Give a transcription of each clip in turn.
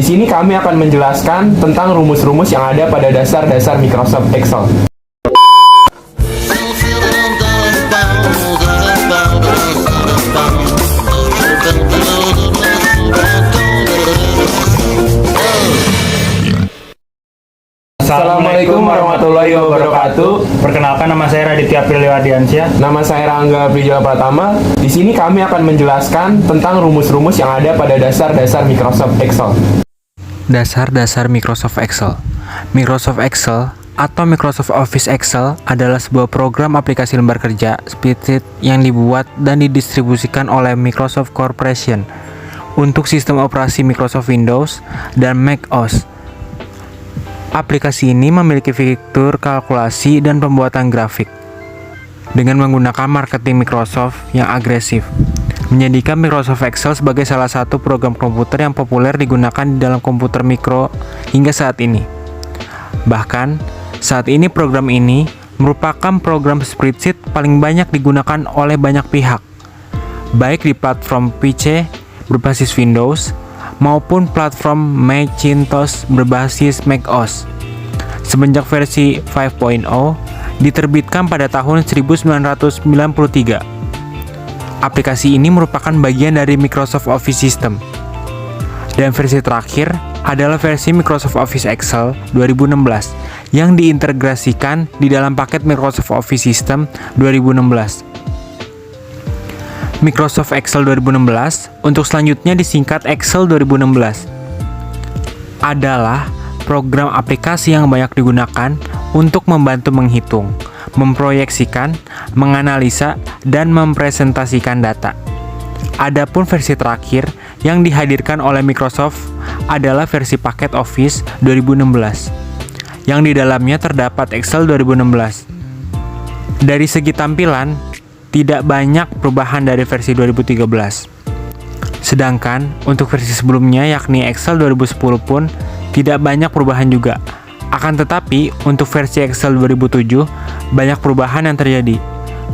Di sini kami akan menjelaskan tentang rumus-rumus yang ada pada dasar-dasar Microsoft Excel. Assalamualaikum warahmatullahi wabarakatuh. Perkenalkan, nama saya Raditya Prilly Ardiansyah. Nama saya Rangga Prijala Pratama. Di sini kami akan menjelaskan tentang rumus-rumus yang ada pada dasar-dasar Microsoft Excel. Dasar-dasar Microsoft Excel. Microsoft Excel atau Microsoft Office Excel adalah sebuah program aplikasi lembar kerja spreadsheet yang dibuat dan didistribusikan oleh Microsoft Corporation untuk sistem operasi Microsoft Windows dan Mac OS. Aplikasi ini memiliki fitur kalkulasi dan pembuatan grafik dengan menggunakan marketing Microsoft yang agresif, menjadikan Microsoft Excel sebagai salah satu program komputer yang populer digunakan di dalam komputer mikro hingga saat ini. Bahkan, saat ini program ini merupakan program spreadsheet paling banyak digunakan oleh banyak pihak, baik di platform PC berbasis Windows maupun platform Macintosh berbasis Mac OS. Semenjak versi 5.0 diterbitkan pada tahun 1993. Aplikasi ini merupakan bagian dari Microsoft Office System. Dan versi terakhir adalah versi Microsoft Office Excel 2016 yang diintegrasikan di dalam paket Microsoft Office System 2016. Microsoft Excel 2016 untuk selanjutnya disingkat Excel 2016 adalah program aplikasi yang banyak digunakan untuk membantu menghitung, memproyeksikan, menganalisa, dan mempresentasikan data. Adapun versi terakhir yang dihadirkan oleh Microsoft adalah versi paket Office 2016 yang di dalamnya terdapat Excel 2016. Dari segi tampilan, tidak banyak perubahan dari versi 2013. Sedangkan untuk versi sebelumnya yakni Excel 2010 pun tidak banyak perubahan juga. Akan tetapi untuk versi Excel 2007 banyak perubahan yang terjadi,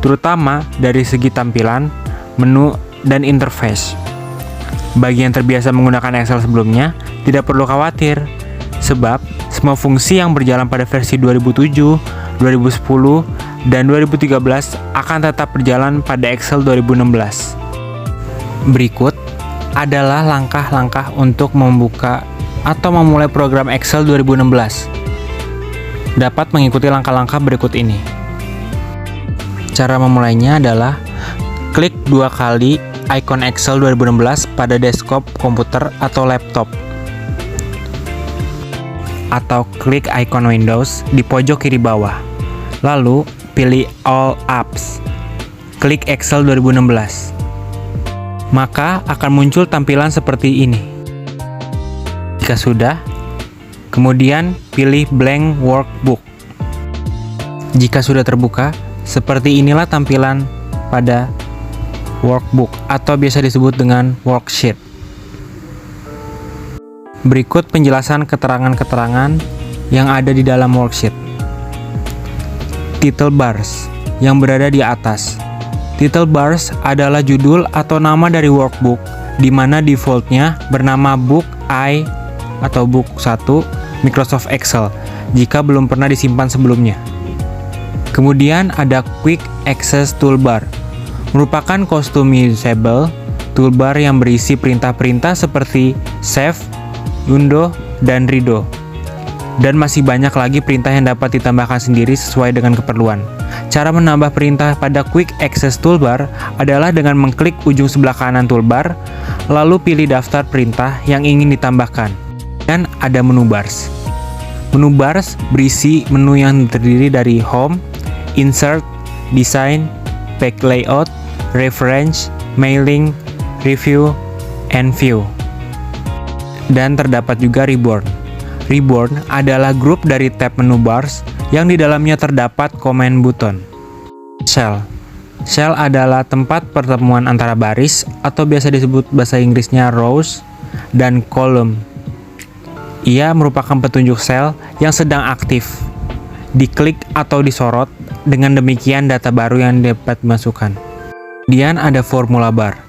terutama dari segi tampilan, menu, dan interface. Bagi yang terbiasa menggunakan Excel sebelumnya, tidak perlu khawatir, sebab semua fungsi yang berjalan pada versi 2007, 2010, dan 2013 akan tetap berjalan pada Excel 2016. Berikut adalah langkah-langkah untuk membuka atau memulai program Excel 2016. Dapat mengikuti langkah-langkah berikut ini. Cara memulainya adalah klik 2 kali icon Excel 2016 pada desktop komputer atau laptop. Atau klik icon Windows di pojok kiri bawah. Lalu pilih All Apps. Klik Excel 2016. Maka akan muncul tampilan seperti ini. Jika sudah, kemudian pilih Blank Workbook. Jika sudah terbuka, seperti inilah tampilan pada workbook atau biasa disebut dengan worksheet. Berikut penjelasan keterangan-keterangan yang ada di dalam worksheet. Title bars yang berada di atas. Title bars adalah judul atau nama dari workbook, di mana defaultnya bernama Book I atau Book 1 Microsoft Excel jika belum pernah disimpan sebelumnya. Kemudian ada Quick Access Toolbar, merupakan customizable toolbar yang berisi perintah-perintah seperti Save, Undo, dan Redo. Dan masih banyak lagi perintah yang dapat ditambahkan sendiri sesuai dengan keperluan. Cara menambah perintah pada Quick Access Toolbar adalah dengan mengklik ujung sebelah kanan toolbar, lalu pilih daftar perintah yang ingin ditambahkan. Dan ada menu bars. Menu bars berisi menu yang terdiri dari Home, Insert, Design, Page Layout, Reference, Mailing, Review, and View. Dan terdapat juga Reborn. Reborn adalah grup dari tab menu bars yang di dalamnya terdapat command button. Cell. Cell adalah tempat pertemuan antara baris atau biasa disebut bahasa Inggrisnya rows dan column. Ia merupakan petunjuk sel yang sedang aktif. Diklik atau disorot, dengan demikian data baru yang dapat dimasukkan. Kemudian ada formula bar.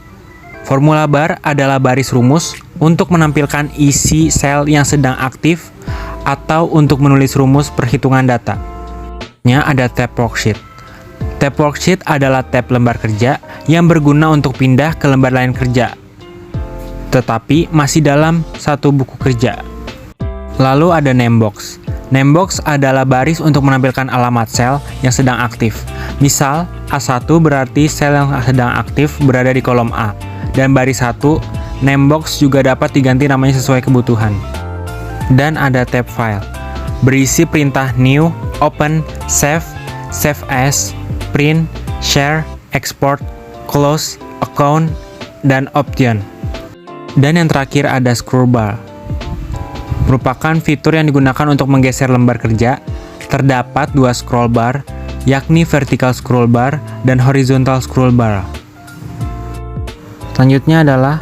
Formula bar adalah baris rumus untuk menampilkan isi sel yang sedang aktif atau untuk menulis rumus perhitungan data. Ada tab worksheet. Tab worksheet adalah tab lembar kerja yang berguna untuk pindah ke lembar lain kerja, tetapi masih dalam satu buku kerja. Lalu ada name box. Name box adalah baris untuk menampilkan alamat sel yang sedang aktif. Misal, A1 berarti sel yang sedang aktif berada di kolom A, dan baris 1, name box juga dapat diganti namanya sesuai kebutuhan. Dan ada tab file, berisi perintah new, open, save, save as, print, share, export, close, account, dan option. Dan yang terakhir ada scroll bar, merupakan fitur yang digunakan untuk menggeser lembar kerja. Terdapat dua scroll bar, yakni vertical scroll bar dan horizontal scroll bar. Selanjutnya adalah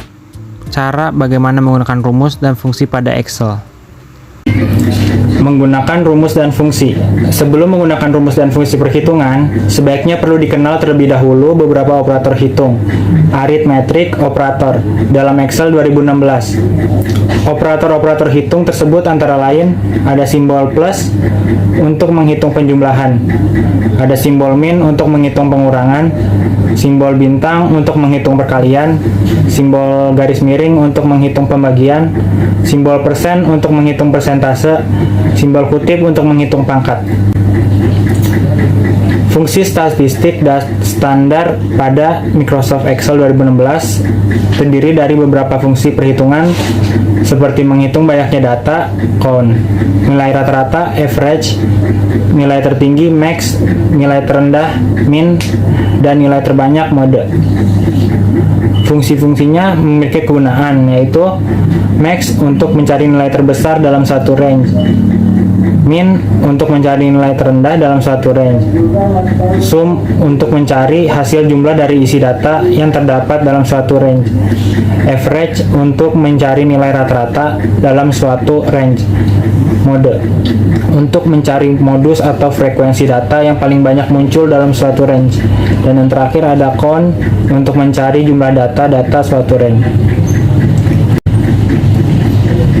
cara bagaimana menggunakan rumus dan fungsi pada Excel. Menggunakan rumus dan fungsi. Sebelum menggunakan rumus dan fungsi perhitungan, sebaiknya perlu dikenal terlebih dahulu beberapa operator hitung, arithmetic operator, dalam Excel 2016. Operator-operator hitung tersebut antara lain ada simbol plus untuk menghitung penjumlahan, ada simbol min untuk menghitung pengurangan, simbol bintang untuk menghitung perkalian, simbol garis miring untuk menghitung pembagian, simbol persen untuk menghitung persentase, simbol kutip untuk menghitung pangkat. Fungsi statistik standar pada Microsoft Excel 2016 terdiri dari beberapa fungsi perhitungan seperti menghitung banyaknya data, count, nilai rata-rata, average, nilai tertinggi, max, nilai terendah, min, dan nilai terbanyak, mode. Fungsi-fungsinya memiliki kegunaan, yaitu max untuk mencari nilai terbesar dalam satu range, min untuk mencari nilai terendah dalam satu range, sum untuk mencari hasil jumlah dari isi data yang terdapat dalam suatu range, average untuk mencari nilai rata-rata dalam suatu range, mode untuk mencari modus atau frekuensi data yang paling banyak muncul dalam suatu range, dan yang terakhir ada count untuk mencari jumlah data suatu range.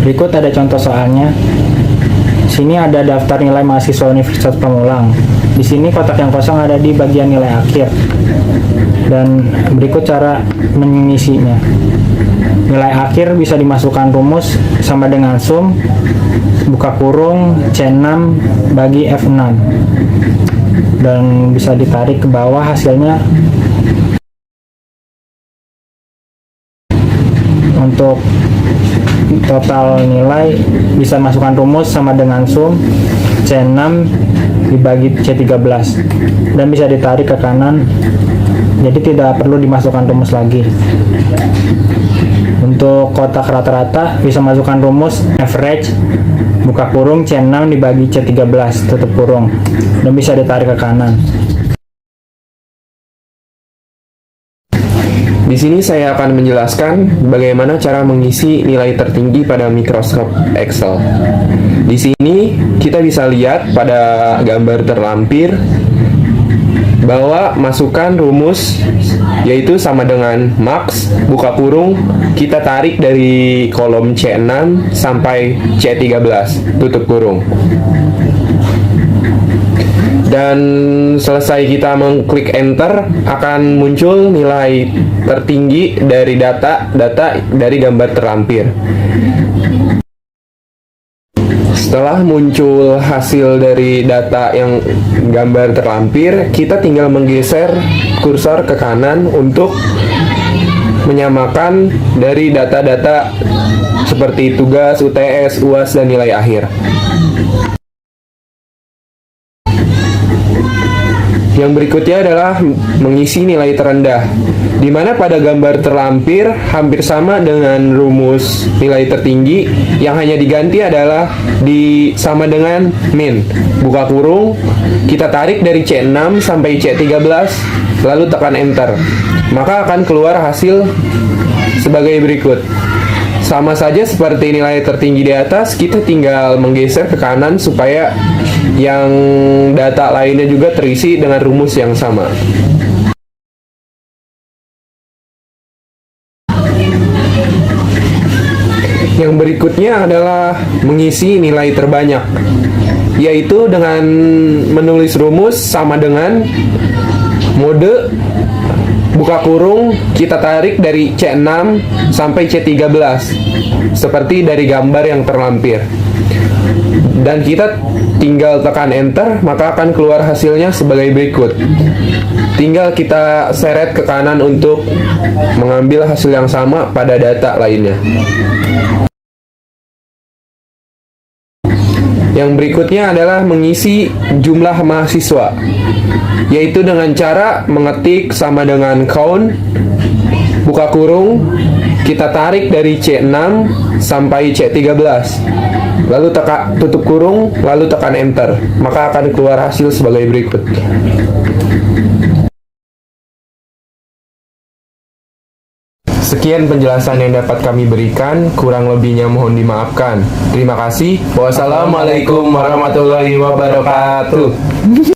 Berikut ada contoh soalnya. Sini ada daftar nilai mahasiswa Universitas Pamulang. Di sini kotak yang kosong ada di bagian nilai akhir. Dan berikut cara mengisinya. Nilai akhir bisa dimasukkan rumus sama dengan sum, buka kurung, C6 bagi F6. Dan bisa ditarik ke bawah hasilnya. Untuk total nilai bisa masukkan rumus sama dengan sum C6 dibagi C13 dan bisa ditarik ke kanan, jadi tidak perlu dimasukkan rumus lagi. Untuk kotak rata-rata bisa masukkan rumus average, buka kurung, C6 dibagi C13 tutup kurung, dan bisa ditarik ke kanan. Di sini saya akan menjelaskan bagaimana cara mengisi nilai tertinggi pada Microsoft Excel. Di sini kita bisa lihat pada gambar terlampir bahwa masukkan rumus yaitu sama dengan max, buka kurung, kita tarik dari kolom C6 sampai C13, tutup kurung. Dan selesai kita mengklik enter, akan muncul nilai tertinggi dari data dari gambar terlampir. Setelah muncul hasil dari data yang gambar terlampir, kita tinggal menggeser kursor ke kanan untuk menyamakan dari data-data seperti tugas, UTS, UAS, dan nilai akhir. Yang berikutnya adalah mengisi nilai terendah, di mana pada gambar terlampir hampir sama dengan rumus nilai tertinggi, yang hanya diganti adalah sama dengan min, buka kurung, kita tarik dari C6 sampai C13, lalu tekan enter, maka akan keluar hasil sebagai berikut. Sama saja seperti nilai tertinggi di atas, kita tinggal menggeser ke kanan supaya yang data lainnya juga terisi dengan rumus yang sama. berikutnya adalah mengisi nilai terbanyak, yaitu dengan menulis rumus sama dengan mode buka kurung kita tarik dari C6 sampai C13 seperti dari gambar yang terlampir, dan kita tinggal tekan enter, maka akan keluar hasilnya sebagai berikut. Tinggal kita seret ke kanan untuk mengambil hasil yang sama pada data lainnya. Yang berikutnya adalah mengisi jumlah mahasiswa, yaitu dengan cara mengetik sama dengan count, buka kurung, kita tarik dari C6 sampai C13, lalu tutup kurung, lalu tekan enter, maka akan keluar hasil sebagai berikut. Sekian penjelasan yang dapat kami berikan, kurang lebihnya mohon dimaafkan. Terima kasih. Wassalamualaikum warahmatullahi wabarakatuh.